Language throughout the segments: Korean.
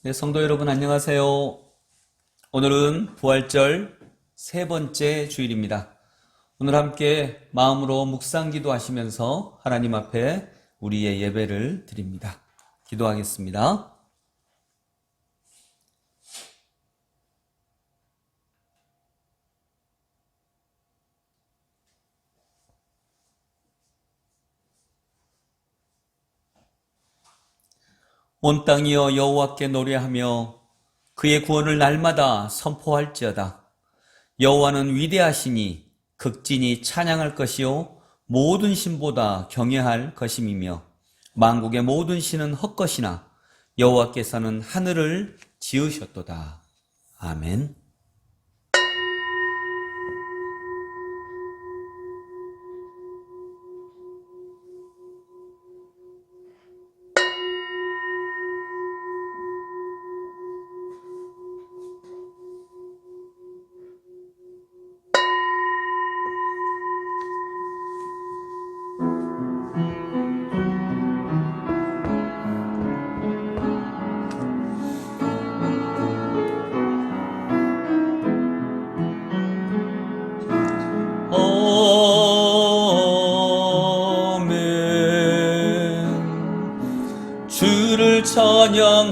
네, 성도 여러분 안녕하세요. 오늘은 부활절 세 번째 주일입니다. 오늘 함께 마음으로 묵상 기도하시면서 하나님 앞에 우리의 예배를 드립니다. 기도하겠습니다. 온 땅이여 여호와께 노래하며 그의 구원을 날마다 선포할지어다. 여호와는 위대하시니 극진히 찬양할 것이요 모든 신보다 경외할 것임이며 만국의 모든 신은 헛것이나 여호와께서는 하늘을 지으셨도다. 아멘. 아멘. 주를 찬양하나이다.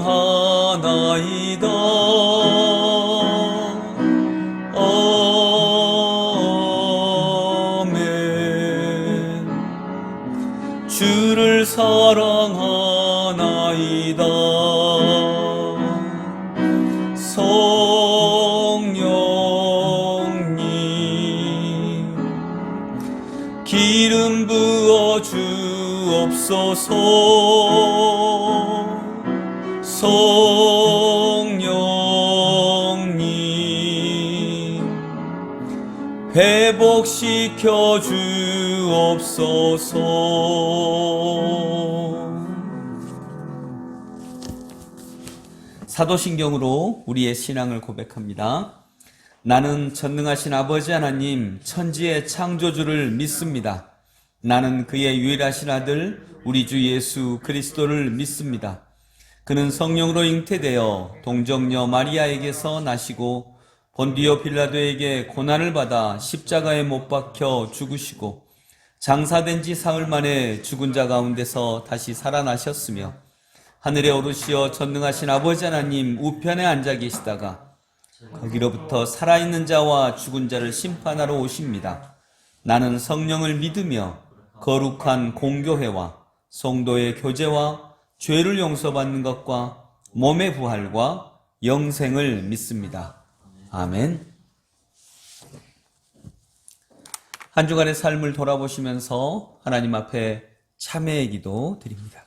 아멘. 주를 사랑하나이다. 성령님 기름 부어 주옵소서. 성령님 회복시켜 주옵소서. 사도신경으로 우리의 신앙을 고백합니다. 나는 전능하신 아버지 하나님 천지의 창조주를 믿습니다. 나는 그의 유일하신 아들 우리 주 예수 그리스도를 믿습니다. 그는 성령으로 잉태되어 동정녀 마리아에게서 나시고 본디오 빌라도에게 고난을 받아 십자가에 못 박혀 죽으시고 장사된 지 사흘 만에 죽은 자 가운데서 다시 살아나셨으며 하늘에 오르시어 전능하신 아버지 하나님 우편에 앉아 계시다가 거기로부터 살아있는 자와 죽은 자를 심판하러 오십니다. 나는 성령을 믿으며 거룩한 공교회와 성도의 교제와 죄를 용서받는 것과 몸의 부활과 영생을 믿습니다. 아멘. 한 주간의 삶을 돌아보시면서 하나님 앞에 참회의 기도 드립니다.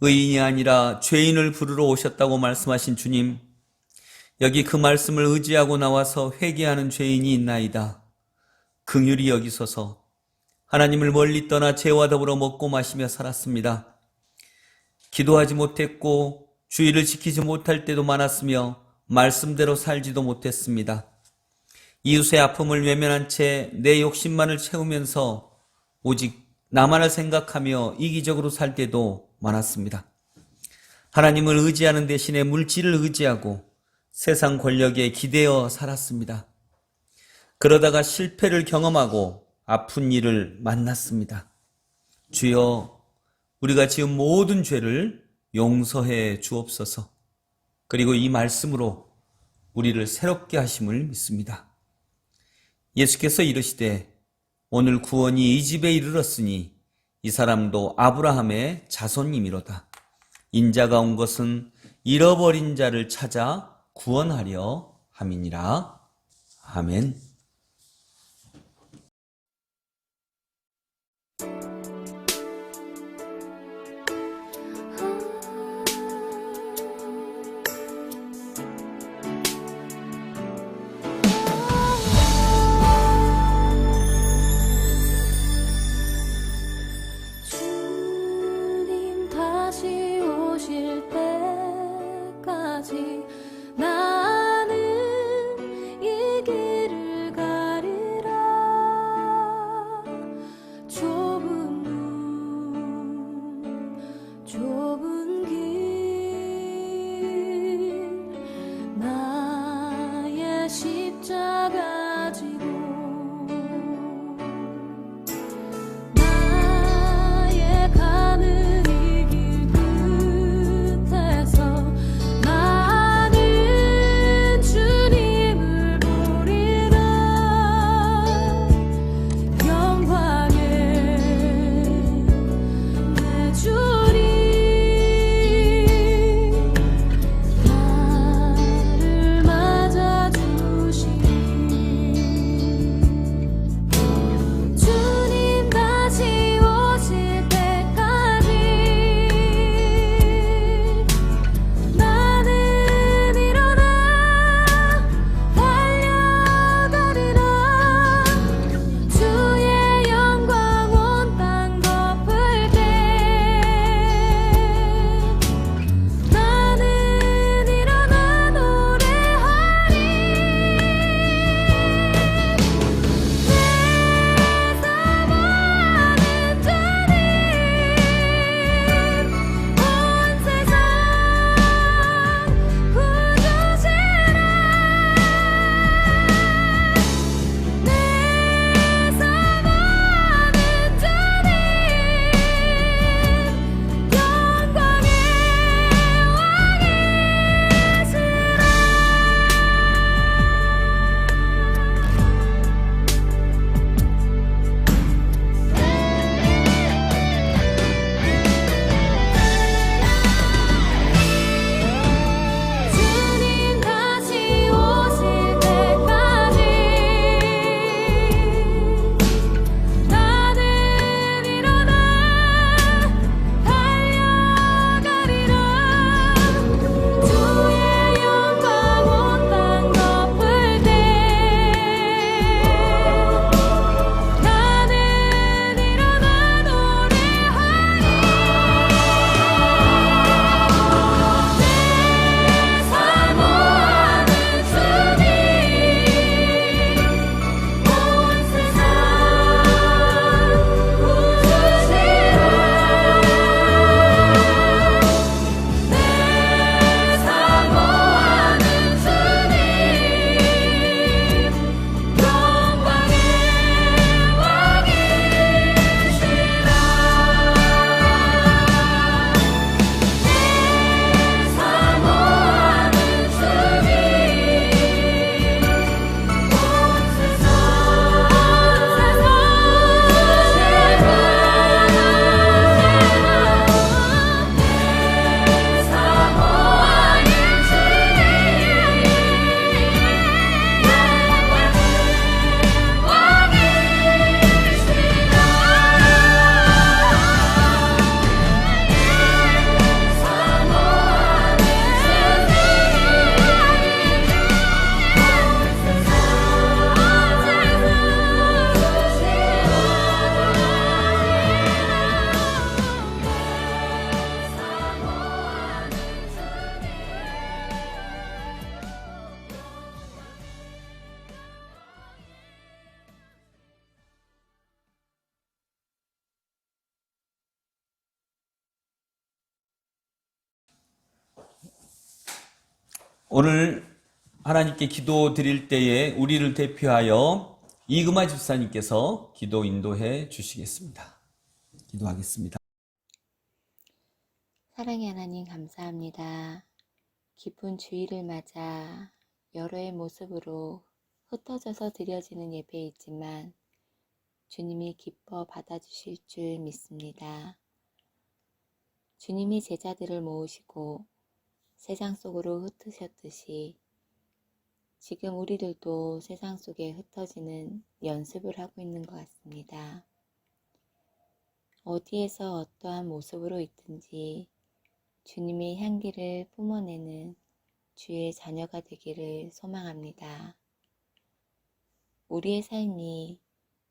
의인이 아니라 죄인을 부르러 오셨다고 말씀하신 주님, 여기 그 말씀을 의지하고 나와서 회개하는 죄인이 있나이다. 긍휼히 여기소서. 하나님을 멀리 떠나 죄와 더불어 먹고 마시며 살았습니다. 기도하지 못했고 주의를 지키지 못할 때도 많았으며 말씀대로 살지도 못했습니다. 이웃의 아픔을 외면한 채 내 욕심만을 채우면서 오직 나만을 생각하며 이기적으로 살 때도 많았습니다. 하나님을 의지하는 대신에 물질을 의지하고 세상 권력에 기대어 살았습니다. 그러다가 실패를 경험하고 아픈 일을 만났습니다. 주여, 우리가 지은 모든 죄를 용서해 주옵소서. 그리고 이 말씀으로 우리를 새롭게 하심을 믿습니다. 예수께서 이르시되 오늘 구원이 이 집에 이르렀으니 이 사람도 아브라함의 자손이미로다. 인자가 온 것은 잃어버린 자를 찾아 구원하려 함이니라. 아멘. 가지고 나의 가는 이 길 끝에서 나는 주님을 보리라. 영광의 내 주님 나를 맞아주시니 주님 다시 오실 때까지 나는 일어나 달려가리라. 주의 영광 온 땅 덮을 때 나는 일어나 노래하리. 내 사모하는 주님 온 세상 구주시라. 내 사모하는 주님 영광의 주님 다시 오실 때까지 나는 일어나 달려가리라. 주의 영광 온 땅 덮을 때 나는 일어나 노래하리. 내 사모하는 주님 온 세상 구주시라. 내 사모하는 주님 영광의 왕이시라. 내 사모하는 주님 온 세상 오늘 하나님께 기도 드릴 때에 우리를 대표하여 이금아 집사님께서 기도 인도해 주시겠습니다. 기도하겠습니다. 사랑의 하나님 감사합니다. 기쁜 주일을 맞아 여러의 모습으로 흩어져서 드려지는 예배이지만 주님이 기뻐 받아주실 줄 믿습니다. 주님이 제자들을 모으시고 세상 속으로 흩으셨듯이 지금 우리들도 세상 속에 흩어지는 연습을 하고 있는 것 같습니다. 어디에서 어떠한 모습으로 있든지 주님의 향기를 뿜어내는 주의 자녀가 되기를 소망합니다. 우리의 삶이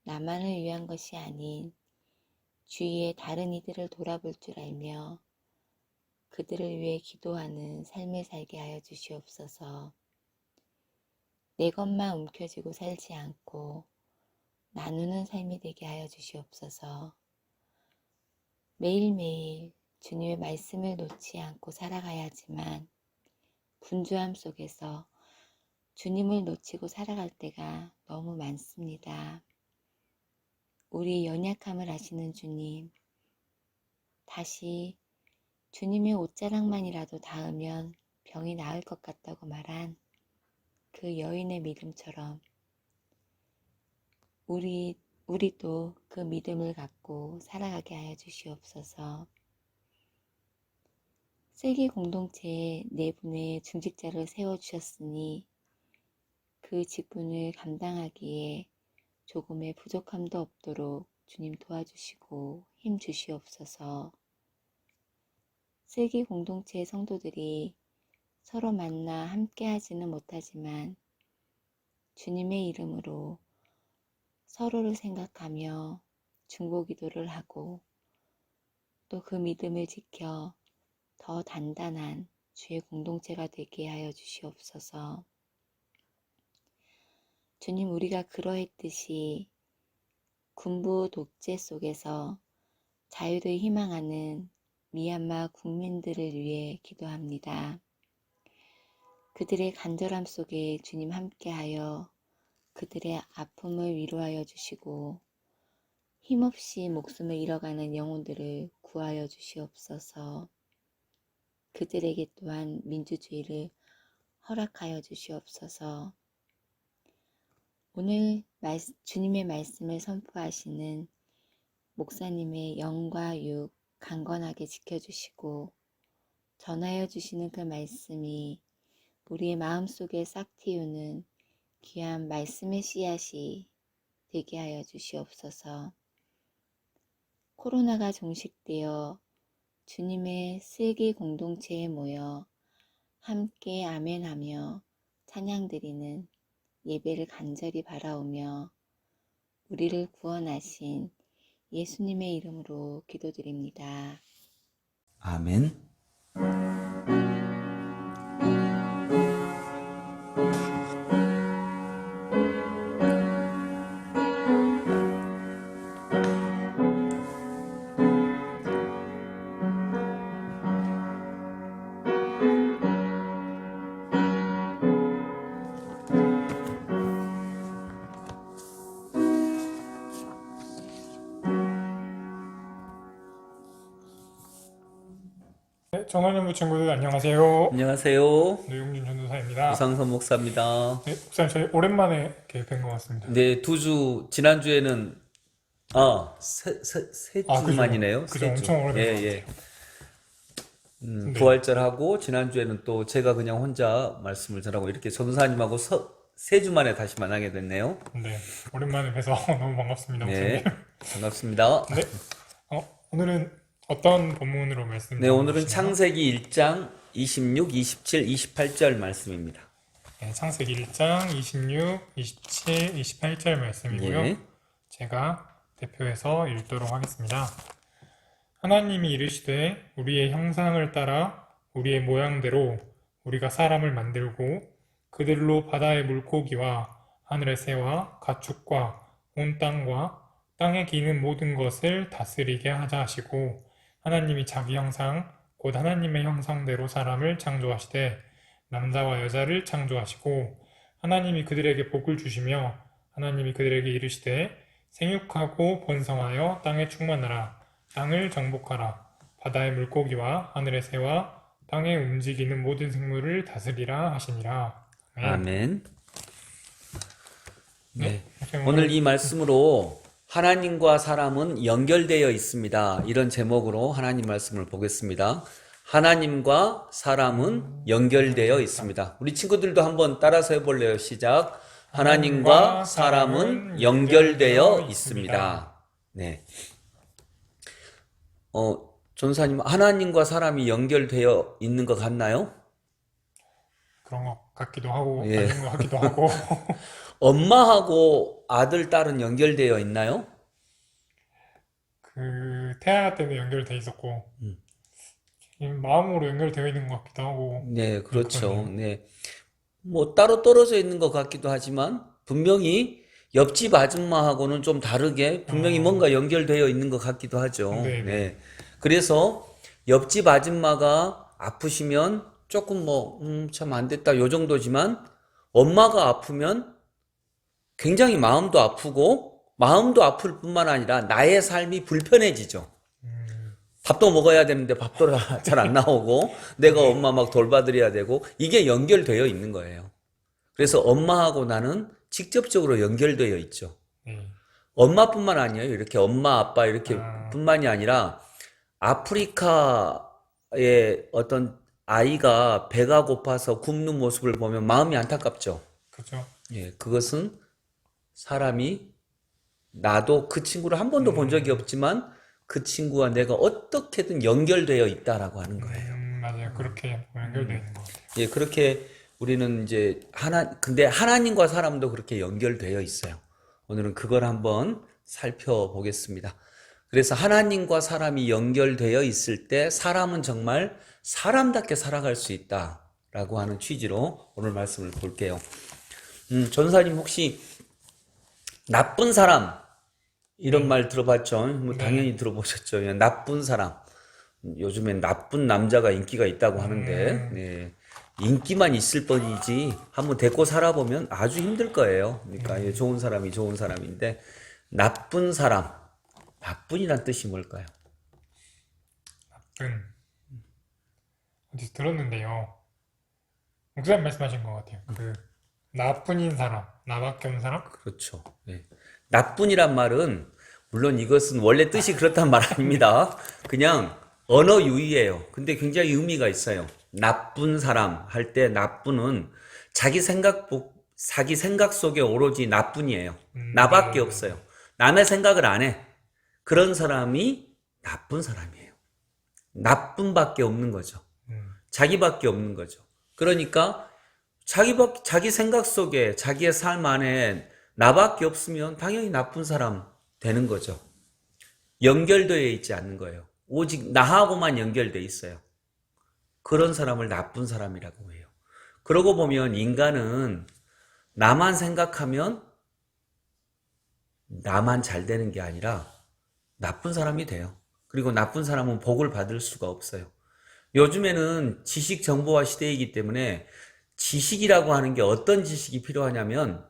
나만을 위한 것이 아닌 주위의 다른 이들을 돌아볼 줄 알며 그들을 위해 기도하는 삶을 살게 하여 주시옵소서. 내 것만 움켜쥐고 살지 않고 나누는 삶이 되게 하여 주시옵소서. 매일매일 주님의 말씀을 놓지 않고 살아가야지만 분주함 속에서 주님을 놓치고 살아갈 때가 너무 많습니다. 우리 연약함을 아시는 주님, 다시 주님의 옷자락만이라도 닿으면 병이 나을 것 같다고 말한 그 여인의 믿음처럼 우리도 그 믿음을 갖고 살아가게 하여 주시옵소서. 세계 공동체에 4분의 중직자를 세워주셨으니 그 직분을 감당하기에 조금의 부족함도 없도록 주님 도와주시고 힘 주시옵소서. 세계 공동체의 성도들이 서로 만나 함께 하지는 못하지만 주님의 이름으로 서로를 생각하며 중보기도를 하고 또 그 믿음을 지켜 더 단단한 주의 공동체가 되게 하여 주시옵소서. 주님, 우리가 그러했듯이 군부 독재 속에서 자유를 희망하는 미얀마 국민들을 위해 기도합니다. 그들의 간절함 속에 주님 함께하여 그들의 아픔을 위로하여 주시고 힘없이 목숨을 잃어가는 영혼들을 구하여 주시옵소서. 그들에게 또한 민주주의를 허락하여 주시옵소서. 오늘 주님의 말씀을 선포하시는 목사님의 영과 육 강건하게 지켜주시고 전하여 주시는 그 말씀이 우리의 마음속에 싹 틔우는 귀한 말씀의 씨앗이 되게 하여 주시옵소서. 코로나가 종식되어 주님의 세계 공동체에 모여 함께 아멘하며 찬양드리는 예배를 간절히 바라오며 우리를 구원하신 예수님의 이름으로 기도드립니다. 아멘. 네, 정한연부 친구들 안녕하세요. 안녕하세요. 노용준 전도사입니다. 이상선 목사입니다. 네, 목사님 저희 오랜만에 이렇게 뵌 것 같습니다. 네, 2주, 지난주에는, 세 아, 그죠. 주만이네요. 그죠. 세 주. 엄청 오래된 것 예. 네. 부활절하고, 지난주에는 또 제가 그냥 혼자 말씀을 전하고, 이렇게 전도사님하고 3주 만에 다시 만나게 됐네요. 네, 오랜만에 뵈서 너무 반갑습니다. 네, 목사님. 반갑습니다. 네, 오늘은 어떤 본문으로 말씀 네, 오늘은 주시나요? 창세기 1장 26, 27, 28절 말씀입니다. 네, 창세기 1장 26, 27, 28절 말씀이고요. 예. 제가 대표해서 읽도록 하겠습니다. 하나님이 이르시되 우리의 형상을 따라 우리의 모양대로 우리가 사람을 만들고 그들로 바다의 물고기와 하늘의 새와 가축과 온 땅과 땅에 기는 모든 것을 다스리게 하자 하시고 하나님이 자기 형상 곧 하나님의 형상대로 사람을 창조하시되 남자와 여자를 창조하시고 하나님이 그들에게 복을 주시며 하나님이 그들에게 이르시되 생육하고 번성하여 땅에 충만하라 땅을 정복하라 바다의 물고기와 하늘의 새와 땅에 움직이는 모든 생물을 다스리라 하시니라. 아멘. 네. 목사님, 오늘 이 말씀으로 하나님과 사람은 연결되어 있습니다. 이런 제목으로 하나님 말씀을 보겠습니다. 하나님과 사람은 연결되어 있습니다. 우리 친구들도 한번 따라서 해볼래요? 시작. 하나님과 사람은 연결되어 있습니다. 네. 전사님, 하나님과 사람이 연결되어 있는 것 같나요? 그런 것 같기도 하고 예. 아닌 것 같기도 하고 엄마하고 아들, 딸은 연결되어 있나요? 그 태아 때문에 연결돼 있었고 마음으로 연결되어 있는 것 같기도 하고 네, 그렇죠. 그러네요. 네. 뭐 따로 떨어져 있는 것 같기도 하지만 분명히 옆집 아줌마하고는 좀 다르게 분명히 뭔가 연결되어 있는 것 같기도 하죠. 네, 네. 네. 그래서 옆집 아줌마가 아프시면 조금 참 안 됐다 요 정도지만 엄마가 아프면 굉장히 마음도 아프고 마음도 아플 뿐만 아니라 나의 삶이 불편해지죠. 밥도 먹어야 되는데 밥도 잘 안 나오고 내가 엄마 막 돌봐드려야 되고 이게 연결되어 있는 거예요. 그래서 엄마하고 나는 직접적으로 연결되어 있죠. 네. 엄마뿐만 아니에요. 이렇게 엄마, 아빠 이렇게 뿐만이 아니라 아프리카의 어떤 아이가 배가 고파서 굶는 모습을 보면 마음이 안타깝죠. 그죠? 예, 그것은 사람이 나도 그 친구를 한 번도 본 적이 없지만 그 친구와 내가 어떻게든 연결되어 있다라고 하는 거예요. 맞아요. 그렇게 연결되어 있는 것 같아요. 예, 그렇게 우리는 이제 근데 하나님과 사람도 그렇게 연결되어 있어요. 오늘은 그걸 한번 살펴보겠습니다. 그래서 하나님과 사람이 연결되어 있을 때 사람은 정말 사람답게 살아갈 수 있다라고 하는 취지로 오늘 말씀을 볼게요. 전사님 혹시 나쁜 사람 이런 말 들어봤죠? 뭐 당연히 들어보셨죠. 예, 나쁜 사람. 요즘엔 나쁜 남자가 인기가 있다고 하는데 네. 인기만 있을 뿐이지 한번 데리고 살아보면 아주 힘들 거예요. 그러니까 예, 좋은 사람이 좋은 사람인데 나쁜 사람, 나쁜이란 뜻이 뭘까요? 나쁜. 어디서 들었는데요. 목사님 말씀하신 것 같아요. 그 나쁜인 사람, 나밖에 없는 사람? 그렇죠. 예. 나쁜이란 말은 물론 이것은 원래 뜻이 그렇단 말 아닙니다. 그냥 언어 유희예요. 근데 굉장히 의미가 있어요. 나쁜 사람 할 때 나쁜은 자기 생각 속에 오로지 나뿐이에요. 나밖에 없어요. 남의 생각을 안 해. 그런 사람이 나쁜 사람이에요. 나쁜밖에 없는 거죠. 자기밖에 없는 거죠. 그러니까 자기 생각 속에 자기의 삶 안에 나밖에 없으면 당연히 나쁜 사람 되는 거죠. 연결되어 있지 않는 거예요. 오직 나하고만 연결되어 있어요. 그런 사람을 나쁜 사람이라고 해요. 그러고 보면 인간은 나만 생각하면 나만 잘 되는 게 아니라 나쁜 사람이 돼요. 그리고 나쁜 사람은 복을 받을 수가 없어요. 요즘에는 지식 정보화 시대이기 때문에 지식이라고 하는 게 어떤 지식이 필요하냐면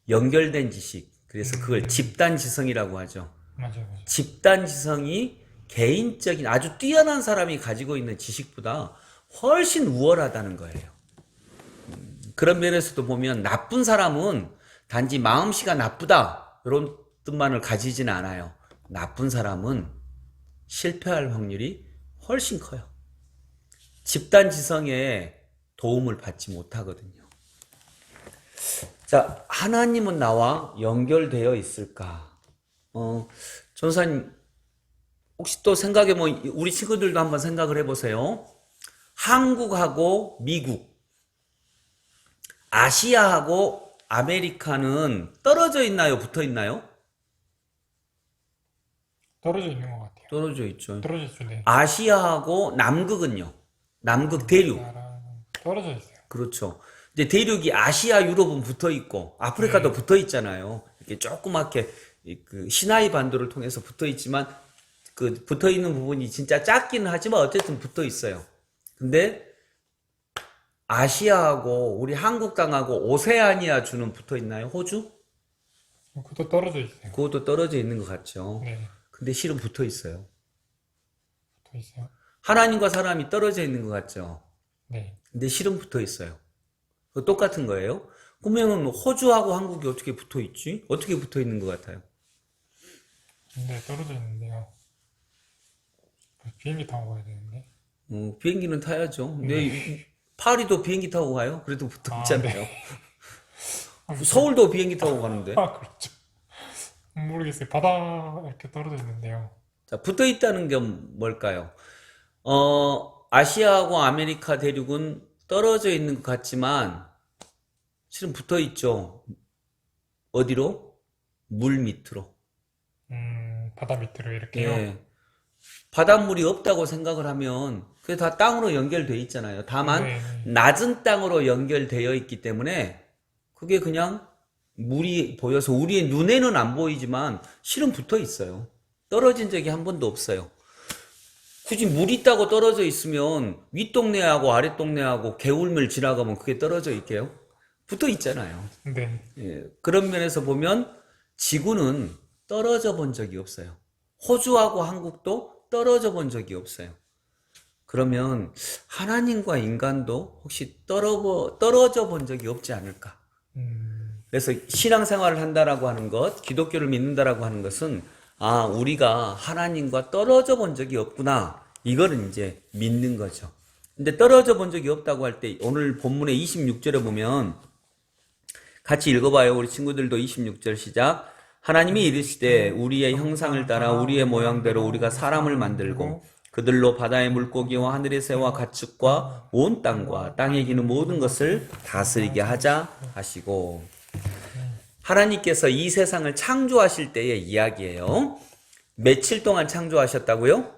연결된 지식. 그래서 그걸 집단지성이라고 하죠. 맞아요. 집단지성이 개인적인 아주 뛰어난 사람이 가지고 있는 지식보다 훨씬 우월하다는 거예요. 그런 면에서도 보면 나쁜 사람은 단지 마음씨가 나쁘다 이런 뜻만을 가지지는 않아요. 나쁜 사람은 실패할 확률이 훨씬 커요. 집단지성에 도움을 받지 못하거든요. 자, 하나님은 나와 연결되어 있을까? 전사님 혹시 또 우리 친구들도 한번 생각을 해보세요. 한국하고 미국, 아시아하고 아메리카는 떨어져 있나요? 붙어 있나요? 떨어져 있는 것 같아요. 떨어져 있죠. 떨어져 있죠. 네. 아시아하고 남극은요? 남극 대륙. 떨어져 있어요. 그렇죠. 근데 대륙이 아시아, 유럽은 붙어 있고 아프리카도 붙어 있잖아요. 이렇게 조그맣게 그 시나이 반도를 통해서 붙어 있지만 그 붙어 있는 부분이 진짜 작기는 하지만 어쨌든 붙어 있어요. 근데 아시아하고 우리 한국 땅하고 오세아니아 주는 붙어 있나요? 호주? 그것도 떨어져 있어요. 그것도 떨어져 있는 것 같죠. 네. 근데 실은 붙어 있어요. 붙어 있어요. 하나님과 사람이 떨어져 있는 것 같죠. 네. 근데 실은 붙어 있어요. 그거 똑같은 거예요. 그러면 호주하고 한국이 어떻게 붙어 있지? 어떻게 붙어 있는 것 같아요? 근데 떨어져 있는데요. 비행기 타고 가야 되는데. 비행기는 타야죠. 근데 파리도 비행기 타고 가요? 그래도 붙어 있잖아요. 서울도 비행기 타고 가는데. 그렇죠. 모르겠어요. 바다 이렇게 떨어져 있는데요. 자, 붙어 있다는 게 뭘까요? 아시아하고 아메리카 대륙은 떨어져 있는 것 같지만 실은 붙어 있죠. 어디로? 물 밑으로. 바다 밑으로 이렇게요. 예. 바닷물이 없다고 생각을 하면 그게 다 땅으로 연결되어 있잖아요. 다만 네. 낮은 땅으로 연결되어 있기 때문에 그게 그냥 물이 보여서 우리의 눈에는 안 보이지만 실은 붙어 있어요. 떨어진 적이 한 번도 없어요. 굳이 물 있다고 떨어져 있으면 윗동네하고 아랫동네하고 개울물 지나가면 그게 떨어져 있게요? 붙어 있잖아요. 네. 예, 그런 면에서 보면 지구는 떨어져 본 적이 없어요. 호주하고 한국도 떨어져 본 적이 없어요. 그러면 하나님과 인간도 혹시 떨어져 본 적이 없지 않을까? 그래서 신앙생활을 한다라고 하는 것, 기독교를 믿는다라고 하는 것은 우리가 하나님과 떨어져 본 적이 없구나. 이거를 이제 믿는 거죠. 근데 떨어져 본 적이 없다고 할 때 오늘 본문의 26절에 보면 같이 읽어봐요. 우리 친구들도 26절 시작. 하나님이 이르시되 우리의 형상을 따라 우리의 모양대로 우리가 사람을 만들고 그들로 바다의 물고기와 하늘의 새와 가축과 온 땅과 땅에 기는 모든 것을 다스리게 하자 하시고, 하나님께서 이 세상을 창조하실 때의 이야기예요. 며칠 동안 창조하셨다고요?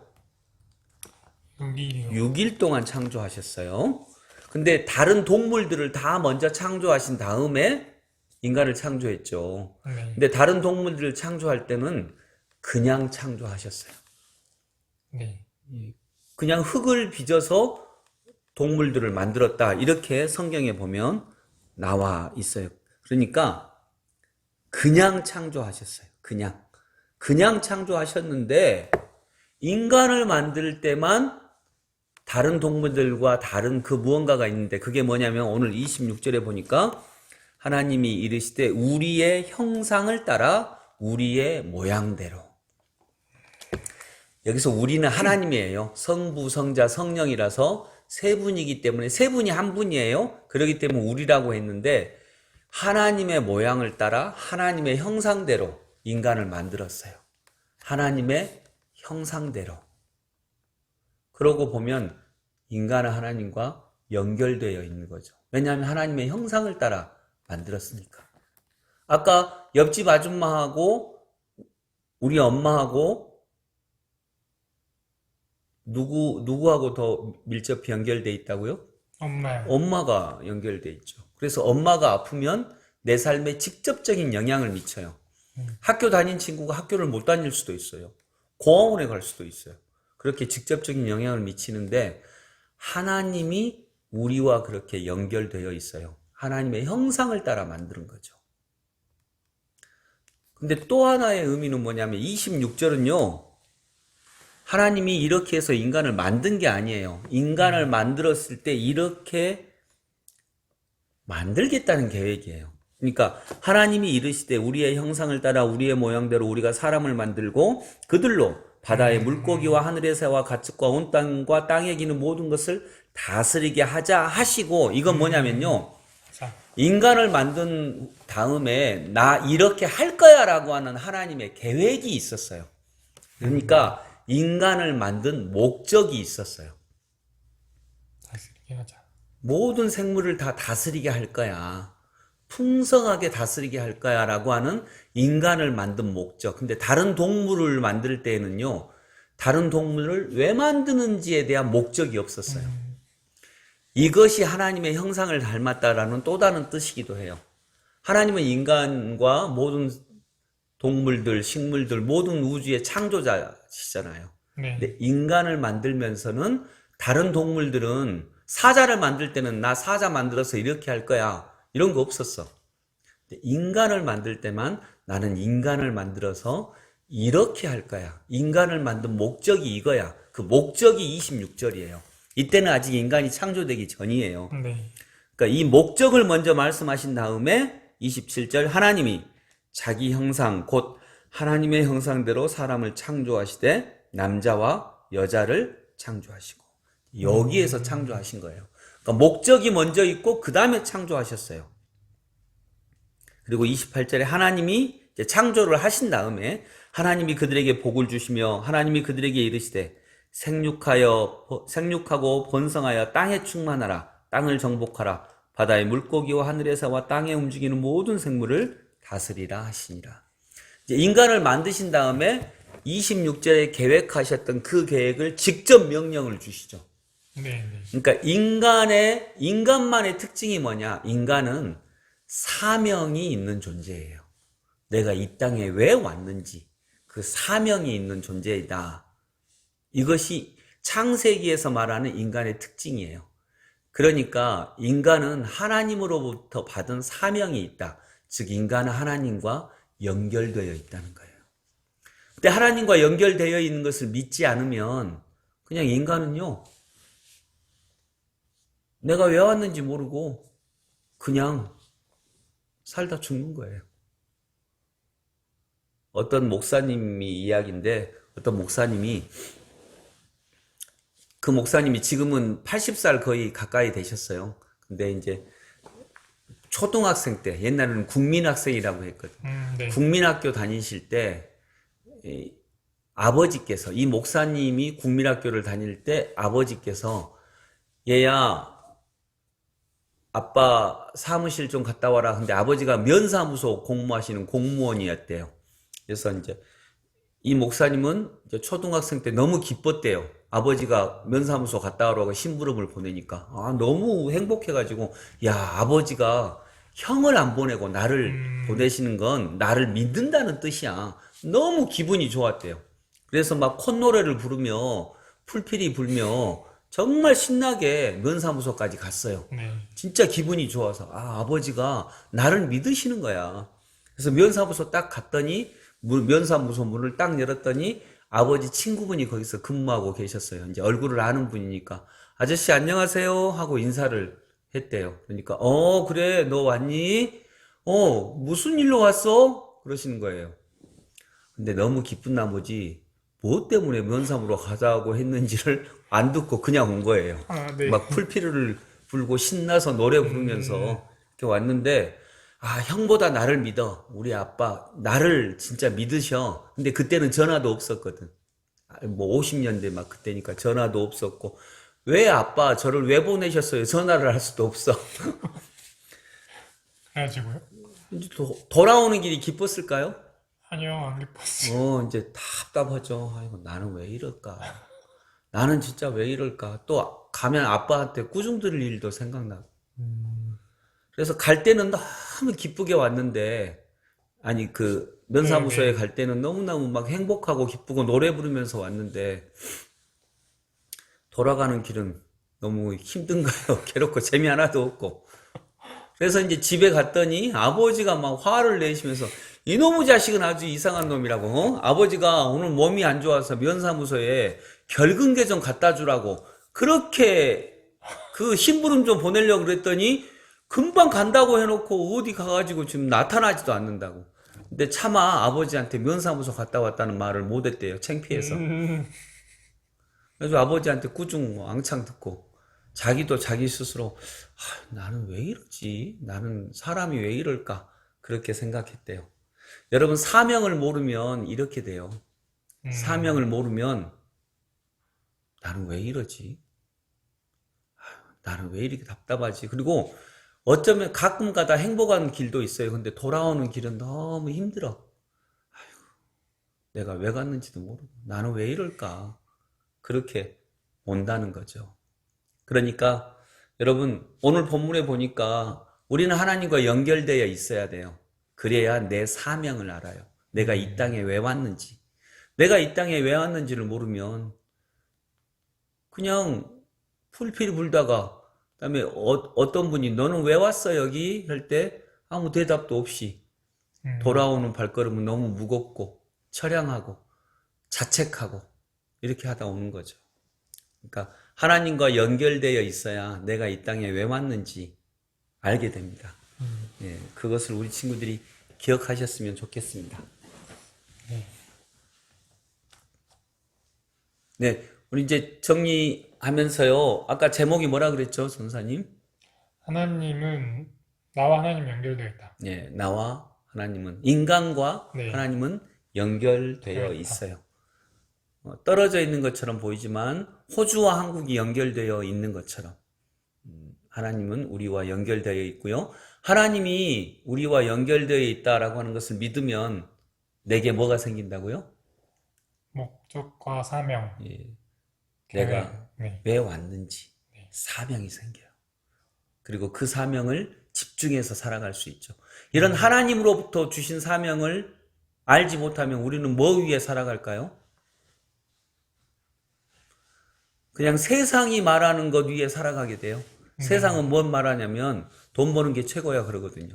6일이요. 6일 동안 창조하셨어요. 근데 다른 동물들을 다 먼저 창조하신 다음에 인간을 창조했죠. 네. 근데 다른 동물들을 창조할 때는 그냥 창조하셨어요. 네. 그냥 흙을 빚어서 동물들을 만들었다. 이렇게 성경에 보면 나와 있어요. 그러니까 그냥 창조하셨어요. 그냥 창조하셨는데 인간을 만들 때만 다른 동물들과 다른 그 무언가가 있는데 그게 뭐냐면 오늘 26절에 보니까 하나님이 이르시되 우리의 형상을 따라 우리의 모양대로. 여기서 우리는 하나님이에요. 성부, 성자, 성령이라서 세 분이기 때문에 세 분이 한 분이에요. 그렇기 때문에 우리라고 했는데 하나님의 모양을 따라 하나님의 형상대로 인간을 만들었어요. 하나님의 형상대로. 그러고 보면 인간은 하나님과 연결되어 있는 거죠. 왜냐하면 하나님의 형상을 따라 만들었으니까. 아까 옆집 아줌마하고 우리 엄마하고 누구하고 더 밀접히 연결돼 있다고요? 엄마요. 엄마가 연결돼 있죠. 그래서 엄마가 아프면 내 삶에 직접적인 영향을 미쳐요. 학교 다닌 친구가 학교를 못 다닐 수도 있어요. 고아원에 갈 수도 있어요. 그렇게 직접적인 영향을 미치는데 하나님이 우리와 그렇게 연결되어 있어요. 하나님의 형상을 따라 만드는 거죠. 근데 또 하나의 의미는 뭐냐면 26절은요. 하나님이 이렇게 해서 인간을 만든 게 아니에요. 인간을 만들었을 때 이렇게 만들겠다는 계획이에요. 그러니까 하나님이 이르시되 우리의 형상을 따라 우리의 모양대로 우리가 사람을 만들고 그들로 바다의 물고기와 하늘의 새와 가축과 온 땅과 땅에 기는 모든 것을 다스리게 하자 하시고, 이건 뭐냐면요. 자, 인간을 만든 다음에 나 이렇게 할 거야 라고 하는 하나님의 계획이 있었어요. 그러니까 인간을 만든 목적이 있었어요. 다스리게 하자. 모든 생물을 다 다스리게 할 거야. 풍성하게 다스리게 할 거야 라고 하는 인간을 만든 목적. 근데 다른 동물을 만들 때에는요, 다른 동물을 왜 만드는지에 대한 목적이 없었어요. 이것이 하나님의 형상을 닮았다라는 또 다른 뜻이기도 해요. 하나님은 인간과 모든 동물들, 식물들, 모든 우주의 창조자시잖아요. 네. 근데 인간을 만들면서는 다른 동물들은 사자를 만들 때는 나 사자 만들어서 이렇게 할 거야. 이런 거 없었어. 근데 인간을 만들 때만 나는 인간을 만들어서 이렇게 할 거야. 인간을 만든 목적이 이거야. 그 목적이 26절이에요. 이때는 아직 인간이 창조되기 전이에요. 네. 그러니까 이 목적을 먼저 말씀하신 다음에 27절 하나님이 자기 형상 곧 하나님의 형상대로 사람을 창조하시되 남자와 여자를 창조하시고, 여기에서 창조하신 거예요. 그러니까 목적이 먼저 있고 그 다음에 창조하셨어요. 그리고 28절에 하나님이 이제 창조를 하신 다음에 하나님이 그들에게 복을 주시며 하나님이 그들에게 이르시되 생육하고 번성하여 땅에 충만하라. 땅을 정복하라. 바다의 물고기와 하늘의 새와 땅에 움직이는 모든 생물을 다스리라 하시니라. 이제 인간을 만드신 다음에 26절에 계획하셨던 그 계획을 직접 명령을 주시죠. 네. 그러니까 인간만의 특징이 뭐냐? 인간은 사명이 있는 존재예요. 내가 이 땅에 왜 왔는지 그 사명이 있는 존재이다. 이것이 창세기에서 말하는 인간의 특징이에요. 그러니까 인간은 하나님으로부터 받은 사명이 있다. 즉 인간은 하나님과 연결되어 있다는 거예요. 근데 하나님과 연결되어 있는 것을 믿지 않으면 그냥 인간은요, 내가 왜 왔는지 모르고 그냥 살다 죽는 거예요. 어떤 목사님이 이야기인데, 어떤 목사님이, 그 목사님이 지금은 80살 거의 가까이 되셨어요. 근데 이제 초등학생 때, 옛날에는 국민학생이라고 했거든요. 네. 국민학교 다니실 때 아버지께서, 이 목사님이 국민학교를 다닐 때 아버지께서 얘야 아빠 사무실 좀 갔다 와라. 근데 아버지가 면사무소 공무하시는 공무원이었대요. 그래서 이제 이 목사님은 이제 초등학생 때 너무 기뻤대요. 아버지가 면사무소 갔다 오라고 심부름을 보내니까 너무 행복해가지고, 야, 아버지가 형을 안 보내고 나를 보내시는 건 나를 믿는다는 뜻이야. 너무 기분이 좋았대요. 그래서 막 콧노래를 부르며 풀피리 불며 정말 신나게 면사무소까지 갔어요. 네. 진짜 기분이 좋아서 아버지가 나를 믿으시는 거야. 그래서 면사무소 딱 갔더니 면사무소 문을 딱 열었더니 아버지 친구분이 거기서 근무하고 계셨어요. 이제 얼굴을 아는 분이니까 아저씨 안녕하세요 하고 인사를 했대요. 그러니까 그래 너 왔니? 무슨 일로 왔어? 그러시는 거예요. 근데 너무 기쁜 나머지 뭐 때문에 면사무로 가자고 했는지를 안 듣고 그냥 온 거예요. 네. 막 풀피를 불고 신나서 노래 부르면서 이렇게 왔는데, 형보다 나를 믿어. 우리 아빠 나를 진짜 믿으셔. 근데 그때는 전화도 없었거든. 뭐 50년대 막 그때니까 전화도 없었고, 왜 아빠 저를 왜 보내셨어요? 전화를 할 수도 없어. 그래가지고요. 이제 돌아오는 길이 기뻤을까요? 아니요, 안 기뻤어요. 이제 답답하죠. 아이고, 나는 왜 이럴까? 나는 진짜 왜 이럴까? 또 가면 아빠한테 꾸중 들을 일도 생각나고. 그래서 갈 때는 너무 기쁘게 왔는데, 아니, 그 면사무소에 갈 때는 너무너무 막 행복하고 기쁘고 노래 부르면서 왔는데, 돌아가는 길은 너무 힘든 거예요. 괴롭고 재미 하나도 없고. 그래서 이제 집에 갔더니 아버지가 막 화를 내시면서, 이놈의 자식은 아주 이상한 놈이라고. 아버지가 오늘 몸이 안 좋아서 면사무소에 결근계 좀 갖다 주라고 그렇게 그 심부름 좀 보내려고 그랬더니 금방 간다고 해놓고 어디 가가지고 지금 나타나지도 않는다고. 근데 차마 아버지한테 면사무소 갔다 왔다는 말을 못했대요. 창피해서. 그래서 아버지한테 꾸중 왕창 듣고 자기도 자기 스스로 나는 왜 이러지? 나는 사람이 왜 이럴까? 그렇게 생각했대요. 여러분, 사명을 모르면 이렇게 돼요. 사명을 모르면 나는 왜 이러지? 나는 왜 이렇게 답답하지? 그리고 어쩌면 가끔 가다 행복한 길도 있어요. 근데 돌아오는 길은 너무 힘들어. 내가 왜 갔는지도 모르고 나는 왜 이럴까? 그렇게 온다는 거죠. 그러니까 여러분, 오늘 본문에 보니까 우리는 하나님과 연결되어 있어야 돼요. 그래야 내 사명을 알아요. 내가 이 땅에 왜 왔는지. 내가 이 땅에 왜 왔는지를 모르면 그냥 풀필 불다가 그다음에 어떤 분이 너는 왜 왔어 여기? 할 때 아무 대답도 없이 돌아오는 발걸음은 너무 무겁고 처량하고 자책하고 이렇게 하다 오는 거죠. 그러니까 하나님과 연결되어 있어야 내가 이 땅에 왜 왔는지 알게 됩니다. 예, 그것을 우리 친구들이 기억하셨으면 좋겠습니다. 네, 우리 이제 정리하면서요. 아까 제목이 뭐라 그랬죠, 전사님? 하나님은 나와 하나님 연결되어 있다. 네, 나와 하나님은 인간과 네. 하나님은 연결되어 있어요. 떨어져 있는 것처럼 보이지만 호주와 한국이 연결되어 있는 것처럼 하나님은 우리와 연결되어 있고요. 하나님이 우리와 연결되어 있다라고 하는 것을 믿으면 내게 뭐가 생긴다고요? 목적과 사명. 예, 계획. 내가 네. 왜 왔는지 사명이 생겨요. 그리고 그 사명을 집중해서 살아갈 수 있죠. 이런 하나님으로부터 주신 사명을 알지 못하면 우리는 뭐 위에 살아갈까요? 그냥 세상이 말하는 것 위에 살아가게 돼요. 세상은 뭔 말하냐면 돈 버는 게 최고야 그러거든요.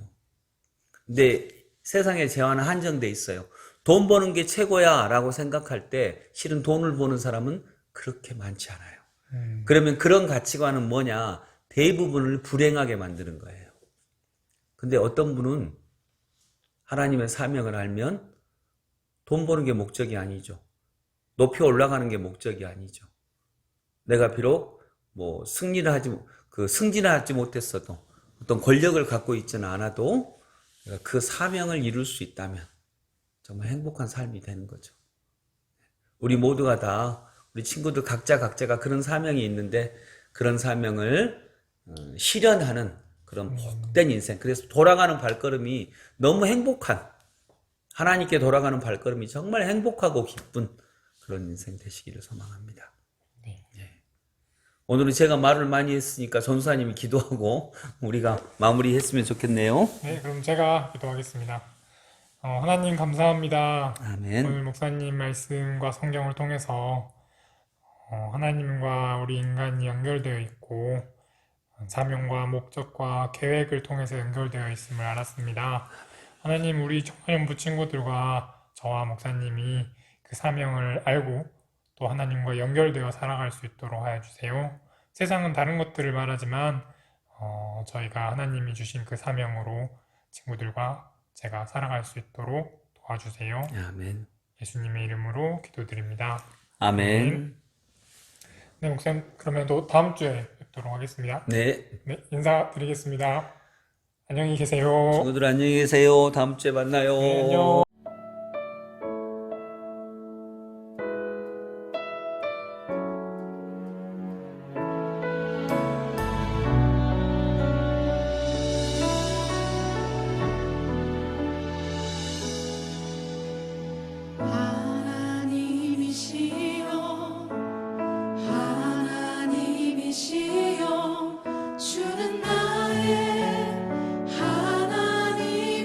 근데 세상의 재화는 한정돼 있어요. 돈 버는 게 최고야 라고 생각할 때 실은 돈을 버는 사람은 그렇게 많지 않아요. 그러면 그런 가치관은 뭐냐? 대부분을 불행하게 만드는 거예요. 근데 어떤 분은 하나님의 사명을 알면 돈 버는 게 목적이 아니죠. 높이 올라가는 게 목적이 아니죠. 내가 비록 뭐 승진을 하지 못했어도 어떤 권력을 갖고 있지는 않아도 내가 그 사명을 이룰 수 있다면 정말 행복한 삶이 되는 거죠. 우리 모두가 다 우리 친구들 각자가 그런 사명이 있는데 그런 사명을 실현하는 그런 복된 인생. 그래서 돌아가는 발걸음이 너무 행복한 하나님께 돌아가는 발걸음이 정말 행복하고 기쁜 그런 인생 되시기를 소망합니다. 네. 오늘은 제가 말을 많이 했으니까 전수사님이 기도하고 우리가 마무리했으면 좋겠네요. 네, 그럼 제가 기도하겠습니다. 하나님 감사합니다. 아멘. 오늘 목사님 말씀과 성경을 통해서 하나님과 우리 인간이 연결되어 있고 사명과 목적과 계획을 통해서 연결되어 있음을 알았습니다. 하나님, 우리 청년부 친구들과 저와 목사님이 그 사명을 알고 또 하나님과 연결되어 살아갈 수 있도록 하여 주세요. 세상은 다른 것들을 말하지만 저희가 하나님이 주신 그 사명으로 친구들과 제가 살아갈 수 있도록 도와주세요. 아멘. 예수님의 이름으로 기도드립니다. 아멘. 네, 목사님, 그러면 또 다음 주에 뵙도록 하겠습니다. 네. 네, 인사드리겠습니다. 안녕히 계세요. 친구들 안녕히 계세요. 다음 주에 만나요. 네, 안녕. 하나님이시여 주는 나의 하나님이시로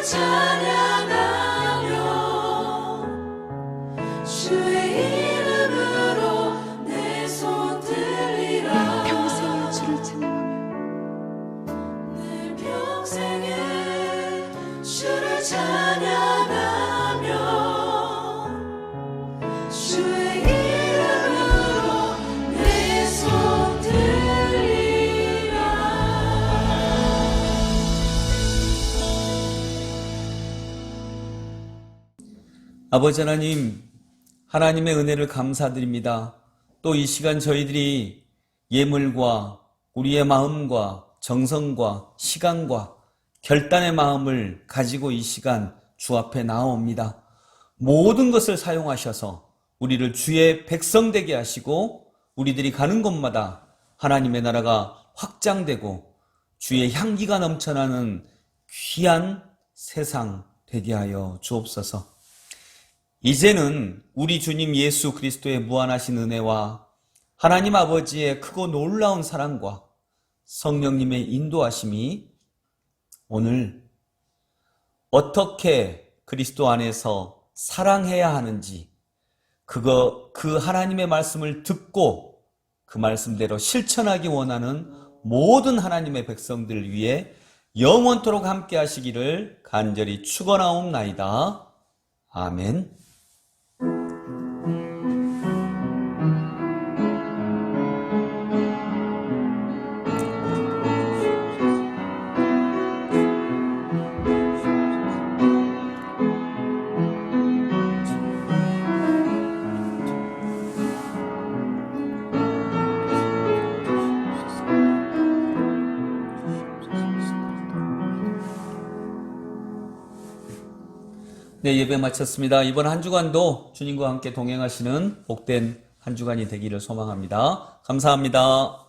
찬양하며 주의 이름으로 내 손 들리라 평생에 주를 찬양하며 내 평생에 주를 찬양하며 주의 이름으로 내 손 들리라. 아버지 하나님, 하나님의 은혜를 감사드립니다. 또 이 시간 저희들이 예물과 우리의 마음과 정성과 시간과 결단의 마음을 가지고 이 시간 주 앞에 나옵니다. 모든 것을 사용하셔서 우리를 주의 백성 되게 하시고 우리들이 가는 곳마다 하나님의 나라가 확장되고 주의 향기가 넘쳐나는 귀한 세상 되게 하여 주옵소서. 이제는 우리 주님 예수 그리스도의 무한하신 은혜와 하나님 아버지의 크고 놀라운 사랑과 성령님의 인도하심이 오늘 어떻게 그리스도 안에서 사랑해야 하는지 그 하나님의 말씀을 듣고 그 말씀대로 실천하기 원하는 모든 하나님의 백성들 위해 영원토록 함께 하시기를 간절히 축원하옵나이다. 아멘. 네, 예배 마쳤습니다. 이번 한 주간도 주님과 함께 동행하시는 복된 한 주간이 되기를 소망합니다. 감사합니다.